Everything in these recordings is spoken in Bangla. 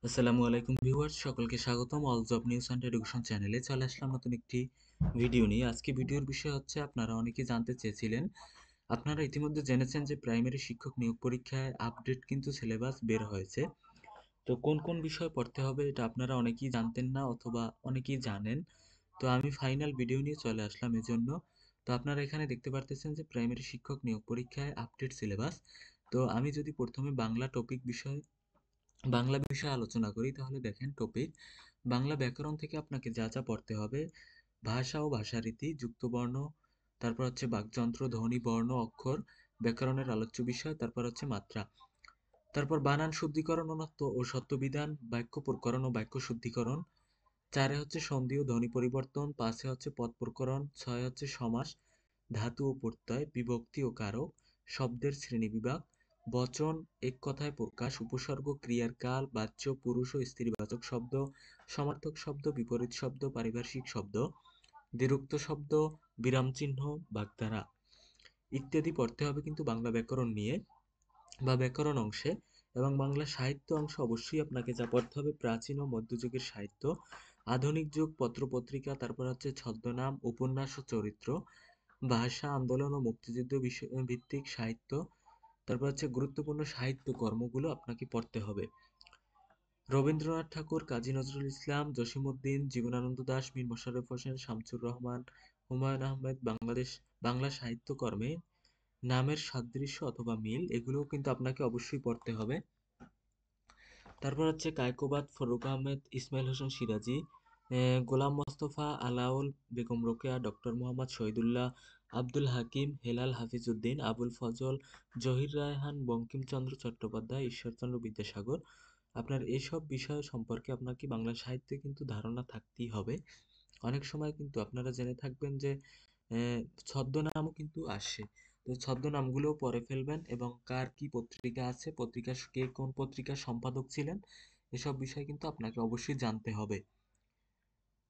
আসসালামু আলাইকুম ভিউয়ার্স, সকলকে স্বাগতম all job news and education চ্যানেলে। চলে আসলাম নতুন একটি ভিডিও নিয়ে। আজকে ভিডিওর বিষয় হচ্ছে, আপনারা অনেকেই জানতে চেয়েছিলেন। আপনারা ইতিমধ্যে জেনেছেন যে প্রাইমারি শিক্ষক নিয়োগ পরীক্ষায় আপডেট কিন্তু সিলেবাস বের হয়েছে। তো কোন কোন বিষয় পড়তে হবে এটা আপনারা অনেকেই জানতেন না, অথবা অনেকেই জানেন। তো আমি ফাইনাল ভিডিও নিয়ে চলে আসলাম এজন্য। তো আপনারা এখানে দেখতে পারতেছেন যে প্রাইমারি শিক্ষক নিয়োগ পরীক্ষায় আপডেট সিলেবাস। তো আমি যদি প্রথমে বাংলা বিষয়ে আলোচনা করি, তাহলে দেখেন টপিক বাংলা ব্যাকরণ থেকে আপনাকে যা যা পড়তে হবে: ভাষা ও ভাষারীতি, যুক্তবর্ণ, তারপর হচ্ছে বাকযন্ত্র, ধ্বনি, বর্ণ, অক্ষর, ব্যাকরণের আলোচ্য বিষয়, তারপর হচ্ছে মাত্রা, তারপর বানান শুদ্ধিকরণ ও সত্যবিধান, বাক্য প্রকরণ ও বাক্য শুদ্ধিকরণ, 4 হচ্ছে সন্ধি ও ধ্বনি পরিবর্তন, 5 হচ্ছে পদ প্রকরণ, 6 হচ্ছে সমাস, ধাতু ও প্রত্যয়, বিভক্তি ও কারক, শব্দের শ্রেণীবিভাগ, বচন, এক কথায় প্রকাশ, উপসর্গ, ক্রিয়ার কাল, বাচ্য, পুরুষ ও স্ত্রীবাচক শব্দ, সমার্থক শব্দ, বিপরীত শব্দ, পারিভাষিক শব্দ, দ্বিরুক্ত শব্দ, বিরামচিহ্ন, বাগধারা ইত্যাদি পড়তে হবে কিন্তু বাংলা ব্যাকরণ নিয়ে বা ব্যাকরণ অংশে। এবং বাংলা সাহিত্য অংশ অবশ্যই আপনাকে যা পড়তে হবে: প্রাচীন ও মধ্যযুগের সাহিত্য, আধুনিক যুগ, পত্রপত্রিকা, তারপর হচ্ছে ছদ্মনাম, উপন্যাস ও চরিত্র, ভাষা, আন্দোলন ও মুক্তিযুদ্ধ বিষয় ভিত্তিক সাহিত্য, তারপর হচ্ছে গুরুত্বপূর্ণ সাহিত্য কর্মগুলো আপনাকে পড়তে হবে: রবীন্দ্রনাথ ঠাকুর, কাজী নজরুল ইসলাম, জসিমউদ্দিন, জীবনানন্দ দাশ, মীর মশাররফ হোসেন, শামসুর রহমান, হুমায়ুন আহমেদ। বাংলা সাহিত্যকর্মে নামের সাদৃশ্য অথবা মিল, এগুলোও কিন্তু আপনাকে অবশ্যই পড়তে হবে। তারপর হচ্ছে কায়কোবাদ, ফরুক আহমেদ, ইসমাইল হোসেন সিরাজি, গোলাম মোস্তফা, আলাউল বেগম রোকেয়া, ডক্টর মোহাম্মদ শহীদুল্লাহ, আব্দুল হাকিম, হেলাল হাফিজউদ্দিন, আবুল ফজল, জহির রায়হান, বঙ্কিমচন্দ্র চট্টোপাধ্যায়, ঈশ্বরচন্দ্র বিদ্যাসাগর। আপনার এসব বিষয় সম্পর্কে আপনাকে বাংলা সাহিত্যে কিন্তু ধারণা থাকতেই হবে। অনেক সময় কিন্তু আপনারা জেনে থাকবেন যে ছদ্মনামও কিন্তু আসে। তো ছদ্মনামগুলোও পড়ে ফেলবেন, এবং কার কি পত্রিকা আছে, কে কোন পত্রিকার সম্পাদক ছিলেন, এসব বিষয় কিন্তু আপনাকে অবশ্যই জানতে হবে।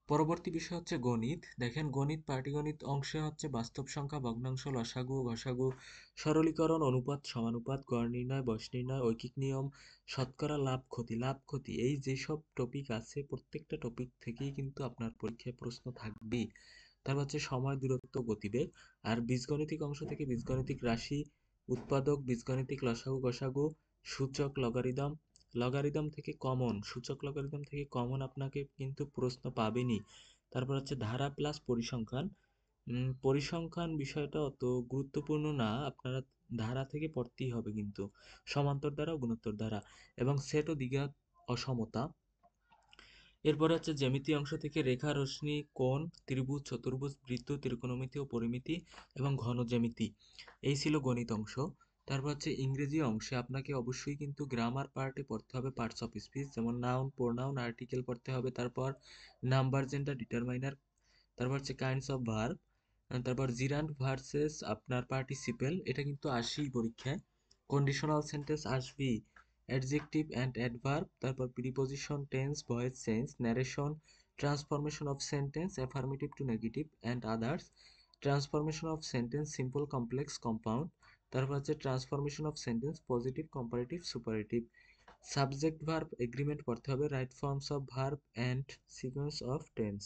পরবর্তী বিষয় হচ্ছে গণিত। দেখেন, গণিত পাটিগণিত অংশে হচ্ছে বাস্তব সংখ্যা, ভগ্নাংশ, লসাগু, গসাগু, সরলীকরণ, অনুপাত, সমানুপাত, গড় নির্ণয়, বয়স নির্ণয়, ঐকিক নিয়ম, শতকরা, লাভ ক্ষতি, এই যেসব টপিক আছে প্রত্যেকটা টপিক থেকেই কিন্তু আপনার পরীক্ষায় প্রশ্ন থাকবেই। তারপর হচ্ছে সময়, দূরত্ব, গতিবেগ। আর বীজগণিতিক অংশ থেকে বীজগণিতিক রাশি, উৎপাদক, বীজগণিতিক লসাগু, গসাগু, সূচক, লগারিদম। সূচক লগারিদম থেকে কমন আপনাকে কিন্তু প্রশ্ন পাবেনই। তারপর হচ্ছে ধারা প্লাস পরিসংখ্যান। পরিসংখ্যান বিষয়টা অত গুরুত্বপূর্ণ না, আপনারা ধারা থেকে পড়তেই হবে কিন্তু, সমান্তর ধারা ও গুণোত্তর ধারা, এবং সেট ও দ্বিঘাত অসমতা। এরপরে হচ্ছে জ্যামিতি অংশ থেকে রেখা, রশ্মি, কোণ, ত্রিভুজ, চতুর্ভুজ, বৃত্ত, ত্রিকোণমিতি ও পরিমিতি এবং ঘন জ্যামিতি। এই ছিল গণিত অংশ। তারপর হচ্ছে ইংরেজি অংশে আপনাকে অবশ্যই কিন্তু গ্রামার পার্টে পড়তে হবে পার্টস অফ স্পিচ, যেমন নাউন, প্রোনাউন, আর্টিকেল পড়তে হবে। তারপর নাম্বার, জেন্ডার, ডিটারমাইনার। তারপর হচ্ছে কাইন্ডস অফ ভার্ব। তারপর জিরান্ড ভার্সেস আপনার পার্টিসিপেল, এটা কিন্তু আসেই পরীক্ষায়। কন্ডিশনাল সেন্টেন্স আসবেই, অ্যাডজেক্টিভ অ্যান্ড অ্যাডভার্ব, তারপর preposition, tense, voice change, narration, transformation of sentence, affirmative two negative and others, transformation of sentence, simple, complex, compound. তারপর হচ্ছে transformation of sentence, positive, comparative, সুপারেটিভ। Subject verb agreement পড়তে হবে, right forms of verb and sequence of tense.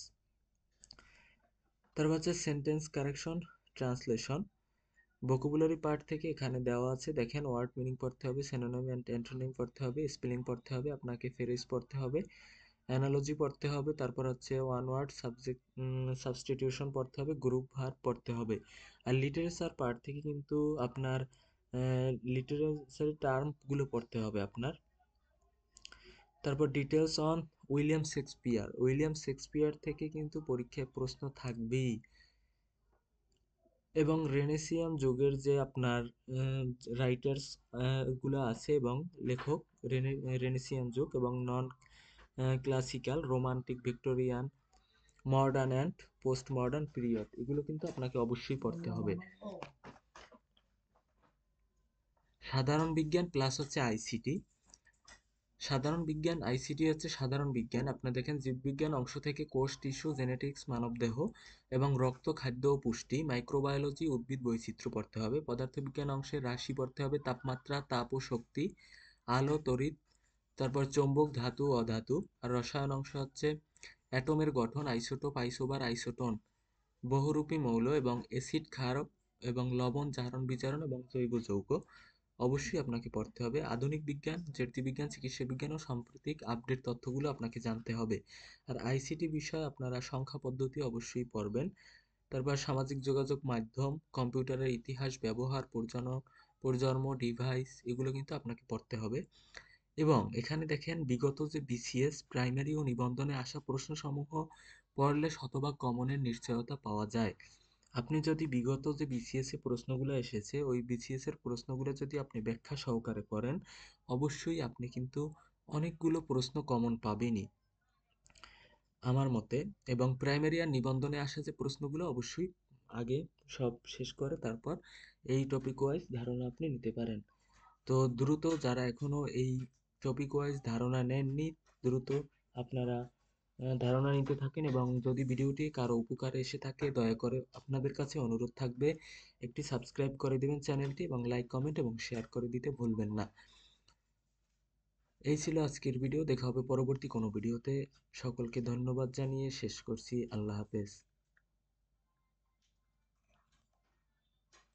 তারপর হচ্ছে sentence correction, translation. Vocabulary part থেকে এখানে দেওয়া আছে, দেখেন, ওয়ার্ড মিনিং পড়তে হবে, সিনোনিম অ্যান্ড অ্যান্টোনিম পড়তে হবে, স্পেলিং পড়তে হবে, আপনাকে ফ্রেজ পড়তে হবে, অ্যানালজি পড়তে হবে, তারপর হচ্ছে ওয়ান ওয়ার্ড সাবস্টিটিউশন পড়তে হবে, গ্রুপ ভার্ব পড়তে হবে। আর লিটারেচার পার্ট থেকে কিন্তু আপনার লিটারেচারি টার্মগুলো পড়তে হবে আপনার। তারপর ডিটেলস অন উইলিয়াম শেক্সপিয়ার থেকে কিন্তু পরীক্ষায় প্রশ্ন থাকবেই। এবং রেনেসিয়ান যুগের যে আপনার রাইটার্স গুলো আছে এবং লেখক, রেনেসিয়ান যুগ এবং non classical, romantic, Victorian, modern and post modern period, এগুলো কিন্তু আপনাকে অবশ্যই পড়তে হবে। সাধারণ বিজ্ঞান প্লাস হচ্ছে আইসিটি। আইসিটি হচ্ছে সাধারণ বিজ্ঞান। আপনার দেখেন, জীববিজ্ঞান অংশ থেকে কোষ, টিস্যু, জেনেটিক্স, মানবদেহ এবং রক্ত, খাদ্য ও পুষ্টি, মাইক্রোবায়োলজি, উদ্ভিদ বৈচিত্র্য পড়তে হবে। পদার্থবিজ্ঞান অংশে রাশি পড়তে হবে, তাপমাত্রা, তাপ ও শক্তি, আলো, তড়িৎ, তারপর চৌম্বক, ধাতু, অধাতু। আর রসায়ন অংশ হচ্ছে অ্যাটমের গঠন, আইসোটোপ, আইসোবার, আইসোটোন, বহুরূপী মৌল এবং অ্যাসিড, ক্ষার এবং লবণ, জারণ বিজারণ এবং জৈব যৌগ। অবশ্যই আপনাকে পড়তে হবে। আধুনিক বিজ্ঞান, জ্যোতির্বিজ্ঞান, চিকিৎসা বিজ্ঞান ও সাম্প্রতিক আপডেট তথ্যগুলো আপনাকে জানতে হবে। আর আইসিটি বিষয়ে আপনারা সংখ্যা পদ্ধতি অবশ্যই পড়বেন। তারপর সামাজিক যোগাযোগ মাধ্যম, কম্পিউটারের ইতিহাস, ব্যবহার, প্রজন্ম, ডিভাইস, এগুলো কিন্তু আপনাকে পড়তে হবে। এবং এখানে দেখেন বিগত যে বিসিএস প্রাইমারি ও নিবন্ধনে আসা প্রশ্নসমূহ পড়লে শতভাগ কমনের নিশ্চয়তা পাওয়া যায়। আপনি যদি বিগত যে বিসিএস এর প্রশ্নগুলো এসেছে ওই বিসিএস এর প্রশ্নগুলো যদি আপনি ব্যাখ্যা সহকারে করেন, অবশ্যই আপনি কিন্তু অনেকগুলো প্রশ্ন কমন পাবেনই আমার মতে। এবং প্রাইমারি আর নিবন্ধনে আসা যে প্রশ্নগুলো অবশ্যই আগে সব শেষ করে তারপর এই টপিক ওয়াইজ ধারণা আপনি নিতে পারেন। তো দ্রুত যারা এখনো এই টপিক ওয়াইজ ধারণা নেননি, দ্রুত আপনারা ধারণা নিতে থাকেন। এবং যদি ভিডিওটি কারো উপকারে এসে থাকে, দয়া করে আপনাদের কাছে অনুরোধ থাকবে একটি সাবস্ক্রাইব করে দেবেন চ্যানেলটি এবং লাইক, কমেন্ট এবং শেয়ার করে দিতে ভুলবেন না। এই ছিল আজকের ভিডিও। দেখা হবে পরবর্তী কোনো ভিডিওতে। সকলকে ধন্যবাদ জানিয়ে শেষ করছি। আল্লাহ হাফেজ।